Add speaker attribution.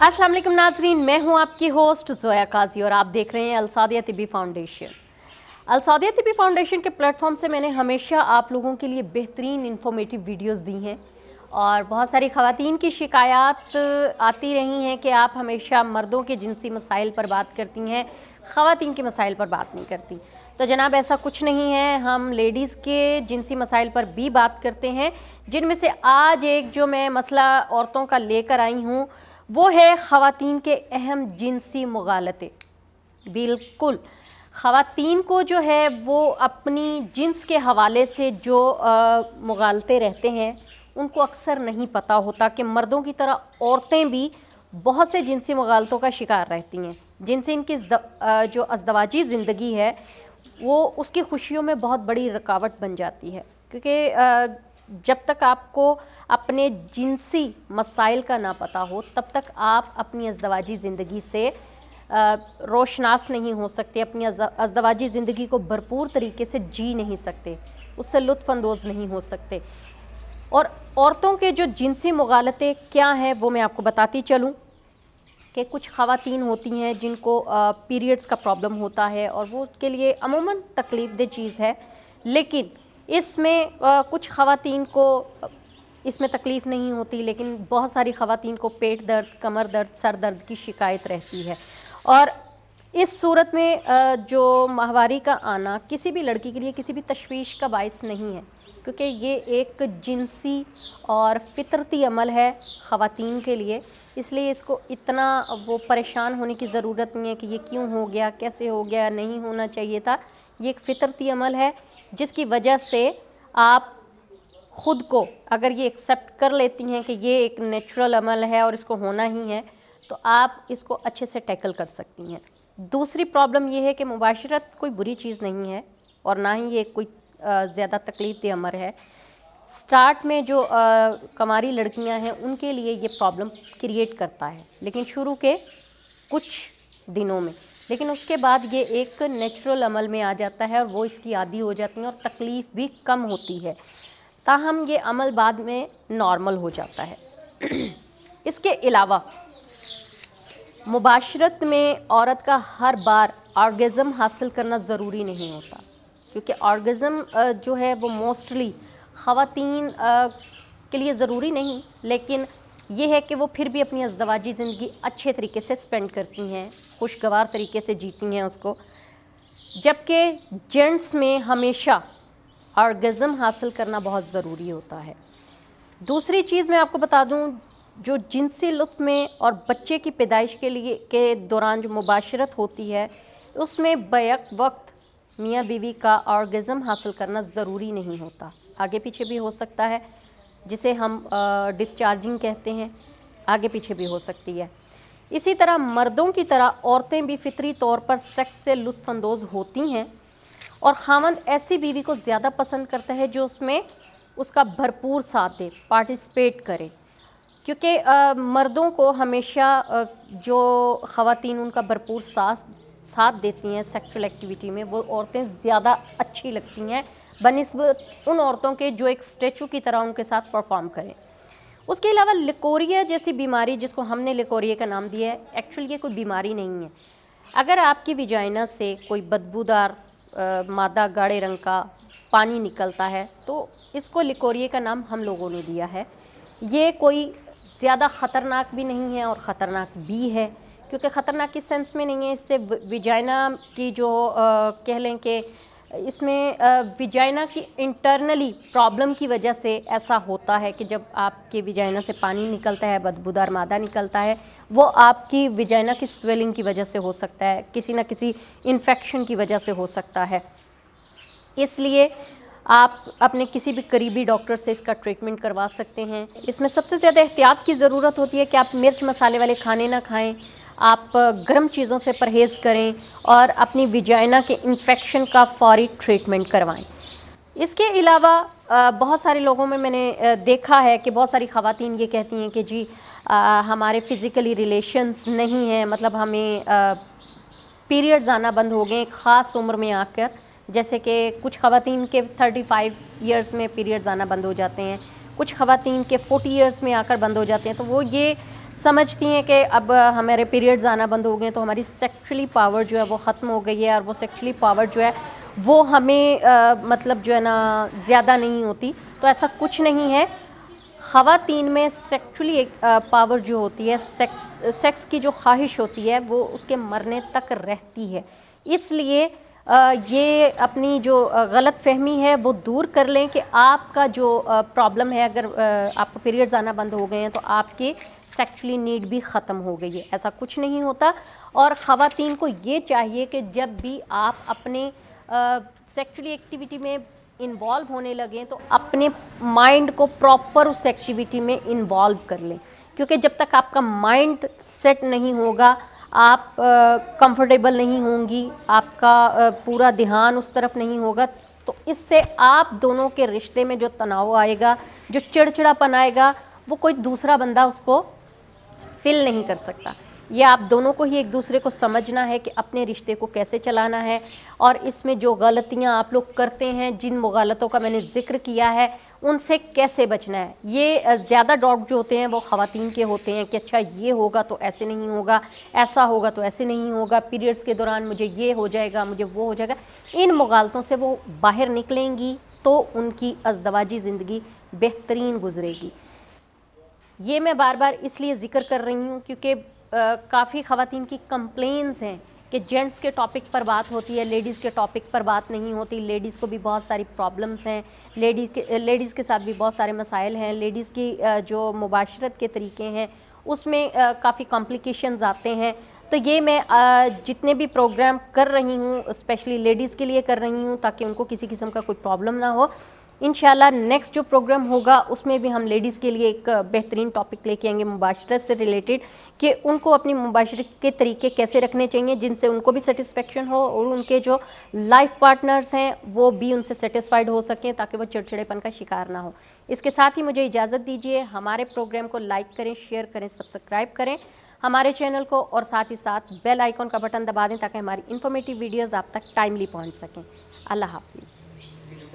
Speaker 1: अस्सलाम वालेकुम नाजरीन, मैं हूं आपकी होस्ट ज़ोया काजी और आप देख रहे हैं अलसादिया तिब्बी फाउंडेशन। अलसादिया तिब्बी फाउंडेशन के प्लेटफॉर्म से मैंने हमेशा आप लोगों के लिए बेहतरीन इन्फॉर्मेटिव वीडियोस दी हैं और बहुत सारी ख़वातीन की शिकायत आती रही हैं कि आप हमेशा मर्दों के जिनसी मसाइल पर बात करती हैं, ख़वातीन के मसाइल पर बात नहीं करती। तो जनाब ऐसा कुछ नहीं है, हम लेडीज़ के जिनसी मसाइल पर भी बात करते हैं, जिनमें से आज एक जो मैं मसला औरतों का लेकर आई हूँ वो है ख़वातीन के अहम जिनसी मुगालते। बिल्कुल ख़वातीन को जो है वो अपनी जिन्स के हवाले से जो मुगालते रहते हैं उनको अक्सर नहीं पता होता कि मर्दों की तरह औरतें भी बहुत से जिनसी मुगालतों का शिकार रहती हैं, जिनसे इनकी जो अज़दवाजी ज़िंदगी है वो उसकी खुशियों में बहुत बड़ी रुकावट बन जाती है। क्योंकि जब तक आपको अपने जिनसी मसाइल का ना पता हो तब तक आप अपनी अज़दवाजी ज़िंदगी से रोशनास नहीं हो सकते, अपनी अज़दवाजी ज़िंदगी को भरपूर तरीके से जी नहीं सकते, उससे लुत्फ़ अंदोज़ नहीं हो सकते। और औरतों के जो जिनसी मुगालते क्या हैं वो मैं आपको बताती चलूँ कि कुछ ख़वातीन होती हैं जिनको पीरियड्स का प्रॉब्लम होता है और वो उसके लिए अमूमन तकलीफ़ दह चीज़ है, लेकिन इसमें कुछ ख़वातीन को इसमें तकलीफ़ नहीं होती, लेकिन बहुत सारी ख़वातीन को पेट दर्द, कमर दर्द, सर दर्द की शिकायत रहती है। और इस सूरत में जो माहवारी का आना किसी भी लड़की के लिए किसी भी तशवीश का बाइस नहीं है, क्योंकि ये एक जिनसी और फितरती अमल है ख़वातीन के लिए, इसलिए इसको इतना वो परेशान होने की ज़रूरत नहीं है कि ये क्यों हो गया, कैसे हो गया, नहीं होना चाहिए था। ये एक फितरती अमल है जिसकी वजह से आप ख़ुद को अगर ये एक्सेप्ट कर लेती हैं कि ये एक नेचुरल अमल है और इसको होना ही है, तो आप इसको अच्छे से टैकल कर सकती हैं। दूसरी प्रॉब्लम ये है कि मुबाशरत कोई बुरी चीज़ नहीं है और ना ही ये कोई ज़्यादा तकलीफ़ दे अमर है। स्टार्ट में जो कमारी लड़कियां हैं उनके लिए ये प्रॉब्लम क्रिएट करता है, लेकिन शुरू के कुछ दिनों में, लेकिन उसके बाद ये एक नेचुरल अमल में आ जाता है और वो इसकी आदी हो जाती हैं और तकलीफ़ भी कम होती है, ताहम ये अमल बाद में नॉर्मल हो जाता है। इसके अलावा मुबाशरत में औरत का हर बार ऑर्गेज़म हासिल करना ज़रूरी नहीं होता, क्योंकि ऑर्गेज़म जो है वो मोस्टली ख़वातीन के लिए ज़रूरी नहीं, लेकिन ये है कि वो फिर भी अपनी अज़दवाजी ज़िंदगी अच्छे तरीके से स्पेंड करती हैं, खुशगवार तरीके से जीती हैं उसको, जबकि जेंट्स में हमेशा ऑर्गेज़म हासिल करना बहुत ज़रूरी होता है। दूसरी चीज़ मैं आपको बता दूं, जो जिनसी लुत्फ़ में और बच्चे की पैदाइश के दौरान जो मुबाशरत होती है उसमें बैक वक्त मियाँ बीवी का ऑर्गेज़म हासिल करना ज़रूरी नहीं होता, आगे पीछे भी हो सकता है, जिसे हम डिस्चार्जिंग कहते हैं, आगे पीछे भी हो सकती है। इसी तरह मर्दों की तरह औरतें भी फितरी तौर पर सेक्स से लुत्फ़ अंदोज़ होती हैं और ख़ावंद ऐसी बीवी को ज़्यादा पसंद करता है जो उसमें उसका भरपूर साथ दे, पार्टिसिपेट करे, क्योंकि मर्दों को हमेशा जो ख़वातीन उनका भरपूर साथ देती हैं सेक्सुअल एक्टिविटी में, वो औरतें ज़्यादा अच्छी लगती हैं बनिस्बत उन औरतों के जो एक स्टैचू की तरह उनके साथ परफॉर्म करें। उसके अलावा लिकोरिया जैसी बीमारी, जिसको हमने लिकोरिया का नाम दिया है, एक्चुअली ये कोई बीमारी नहीं है। अगर आपकी विजाइना से कोई बदबूदार मादा गाढ़े रंग का पानी निकलता है तो इसको लिकोरिया का नाम हम लोगों ने दिया है। ये कोई ज़्यादा ख़तरनाक भी नहीं है और ख़तरनाक भी है, क्योंकि ख़तरनाक इस सेंस में नहीं है, इससे विजाइना की जो कह लें कि इसमें विजाइना की इंटरनली प्रॉब्लम की वजह से ऐसा होता है कि जब आपके विजाइना से पानी निकलता है, बदबूदार मादा निकलता है, वो आपकी विजाइना की स्वेलिंग की वजह से हो सकता है, किसी न किसी इन्फेक्शन की वजह से हो सकता है। इसलिए आप अपने किसी भी करीबी डॉक्टर से इसका ट्रीटमेंट करवा सकते हैं। इसमें सबसे ज़्यादा एहतियात की ज़रूरत होती है कि आप मिर्च मसाले वाले खाने ना खाएं, आप गर्म चीज़ों से परहेज़ करें और अपनी विजाइना के इन्फेक्शन का फौरी ट्रीटमेंट करवाएं। इसके अलावा बहुत सारे लोगों में मैंने देखा है कि बहुत सारी ख़वातीन ये कहती हैं कि जी हमारे फ़िज़िकली रिलेशंस नहीं हैं, मतलब हमें पीरियड्स आना बंद हो गए एक ख़ास उम्र में आकर, जैसे कि कुछ ख़वातीन के 35 इयर्स में पीरियड्स आना बंद हो जाते हैं, कुछ ख़वातीन के 40 इयर्स में आकर बंद हो जाते हैं। तो वो ये समझती हैं कि अब हमारे पीरियड्स आना बंद हो गए तो हमारी सेक्सुअली पावर जो है वो ख़त्म हो गई है और वो सेक्सुअली पावर जो है वो हमें मतलब जो है ना ज़्यादा नहीं होती। तो ऐसा कुछ नहीं है। ख़वातीन में सेक्सुअली एक पावर जो होती है, सेक्स की जो ख्वाहिश होती है वो उसके मरने तक रहती है। इसलिए ये अपनी जो गलत फहमी है वो दूर कर लें कि आपका जो प्रॉब्लम है, अगर आपको पीरियड्स आना बंद हो गए हैं तो आपके सेक्सुअली नीड भी ख़त्म हो गई है। ऐसा कुछ नहीं होता। और ख़वातीन को ये चाहिए कि जब भी आप अपने सेक्सुअली एक्टिविटी में इन्वॉल्व होने लगें तो अपने माइंड को प्रॉपर उस एक्टिविटी में इन्वॉल्व कर लें, क्योंकि जब तक आपका माइंड सेट नहीं होगा आप कंफर्टेबल नहीं होंगी, आपका पूरा ध्यान उस तरफ नहीं होगा, तो इससे आप दोनों के रिश्ते में जो तनाव आएगा, जो चिड़चिड़ापन आएगा, वो कोई दूसरा बंदा उसको फिल नहीं कर सकता। ये आप दोनों को ही एक दूसरे को समझना है कि अपने रिश्ते को कैसे चलाना है। और इसमें जो गलतियां आप लोग करते हैं, जिन मुगालतों का मैंने ज़िक्र किया है, उनसे कैसे बचना है। ये ज़्यादा डाउट जो होते हैं वो ख़वातीन के होते हैं कि अच्छा ये होगा तो ऐसे नहीं होगा, ऐसा होगा तो ऐसे नहीं होगा, पीरियड्स के दौरान मुझे ये हो जाएगा, मुझे वो हो जाएगा। इन मुगालतों से वो बाहर निकलेंगी तो उनकी अज़दवाजी ज़िंदगी बेहतरीन गुजरेगी। ये मैं बार बार इसलिए ज़िक्र कर रही हूँ क्योंकि काफ़ी ख़वातीन की कंप्लेंट्स हैं कि जेंट्स के टॉपिक पर बात होती है, लेडीज़ के टॉपिक पर बात नहीं होती। लेडीज़ को भी बहुत सारी प्रॉब्लम्स हैं, लेडीज़ के साथ भी बहुत सारे मसाइल हैं। लेडीज़ की जो मुबाशरत के तरीके हैं उसमें काफ़ी कॉम्प्लिकेशंस आते हैं। तो ये मैं जितने भी प्रोग्राम कर रही हूँ स्पेशली लेडीज़ के लिए कर रही हूँ ताकि उनको किसी किस्म का कोई प्रॉब्लम ना हो। इंशाल्लाह नेक्स्ट जो प्रोग्राम होगा उसमें भी हम लेडीज़ के लिए एक बेहतरीन टॉपिक लेके आएंगे मुबाशरत से रिलेटेड, कि उनको अपनी मुबाशरत के तरीके कैसे रखने चाहिए जिनसे उनको भी सेटिस्फेक्शन हो और उनके जो लाइफ पार्टनर्स हैं वो भी उनसे सेटिस्फाइड हो सकें, ताकि वो चिड़चिड़ेपन का शिकार ना हो। इसके साथ ही मुझे इजाज़त दीजिए। हमारे प्रोग्राम को लाइक करें, शेयर करें, सब्सक्राइब करें हमारे चैनल को, और साथ ही साथ बेल आइकॉन का बटन दबा दें ताकि हमारी इन्फॉर्मेटिव वीडियोज़ आप तक टाइमली पहुँच सकें। अल्लाह हाफिज़।